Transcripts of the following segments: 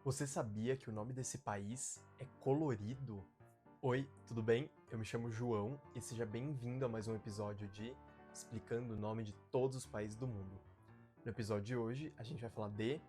Você sabia que o nome desse país é colorido? Oi, tudo bem? Eu me chamo João e seja bem-vindo a mais um episódio de Explicando o nome de todos os países do mundo. No episódio de hoje, a gente vai falar de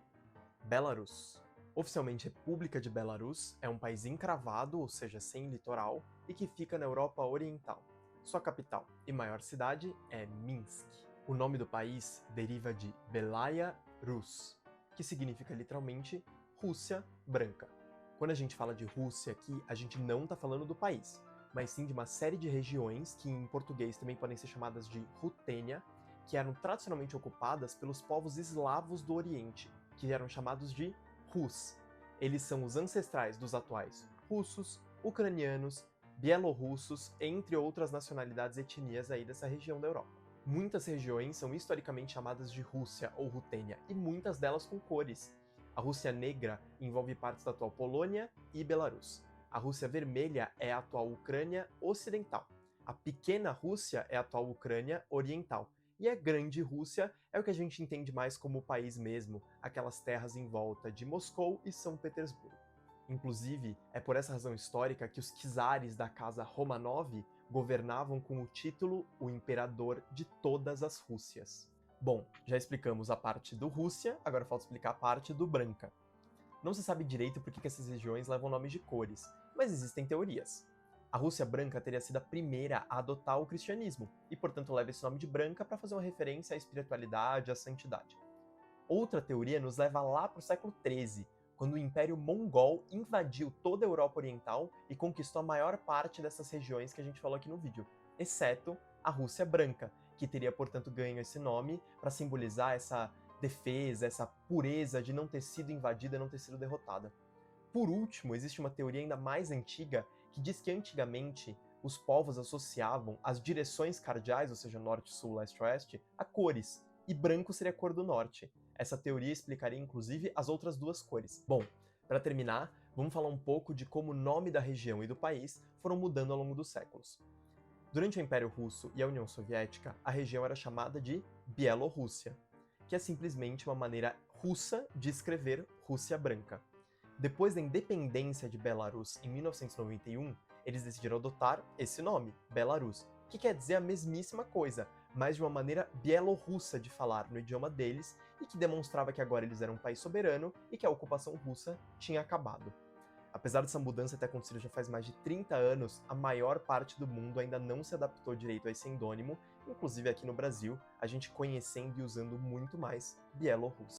Belarus. Oficialmente, República de Belarus é um país encravado, ou seja, sem litoral, e que fica na Europa Oriental. Sua capital e maior cidade é Minsk. O nome do país deriva de Belaya Rus, que significa literalmente Rússia branca. Quando a gente fala de Rússia aqui, a gente não está falando do país, mas sim de uma série de regiões que em português também podem ser chamadas de Rutênia, que eram tradicionalmente ocupadas pelos povos eslavos do Oriente, que eram chamados de Rus. Eles são os ancestrais dos atuais russos, ucranianos, bielorrussos, entre outras nacionalidades e etnias aí dessa região da Europa. Muitas regiões são historicamente chamadas de Rússia ou Rutênia, e muitas delas com cores. A Rússia Negra envolve partes da atual Polônia e Belarus. A Rússia Vermelha é a atual Ucrânia Ocidental. A Pequena Rússia é a atual Ucrânia Oriental. E a Grande Rússia é o que a gente entende mais como o país mesmo, aquelas terras em volta de Moscou e São Petersburgo. Inclusive, é por essa razão histórica que os czares da casa Romanov governavam com o título o Imperador de todas as Rússias. Bom, já explicamos a parte do Rússia, agora falta explicar a parte do Branca. Não se sabe direito por que essas regiões levam nomes de cores, mas existem teorias. A Rússia Branca teria sido a primeira a adotar o cristianismo, e portanto leva esse nome de Branca para fazer uma referência à espiritualidade, à santidade. Outra teoria nos leva lá para o século XIII, quando o Império Mongol invadiu toda a Europa Oriental e conquistou a maior parte dessas regiões que a gente falou aqui no vídeo, exceto a Rússia Branca, que teria, portanto, ganho esse nome para simbolizar essa defesa, essa pureza de não ter sido invadida, não ter sido derrotada. Por último, existe uma teoria ainda mais antiga que diz que antigamente os povos associavam as direções cardeais, ou seja, norte, sul, leste, oeste, a cores, e branco seria a cor do norte. Essa teoria explicaria inclusive as outras duas cores. Bom, para terminar, vamos falar um pouco de como o nome da região e do país foram mudando ao longo dos séculos. Durante o Império Russo e a União Soviética, a região era chamada de Bielorrússia, que é simplesmente uma maneira russa de escrever Rússia Branca. Depois da independência de Belarus em 1991, eles decidiram adotar esse nome, Belarus, que quer dizer a mesmíssima coisa, mas de uma maneira bielorrussa de falar no idioma deles e que demonstrava que agora eles eram um país soberano e que a ocupação russa tinha acabado. Apesar dessa mudança ter acontecido já faz mais de 30 anos, a maior parte do mundo ainda não se adaptou direito a esse endônimo, inclusive aqui no Brasil, a gente conhecendo e usando muito mais Bielorrusso.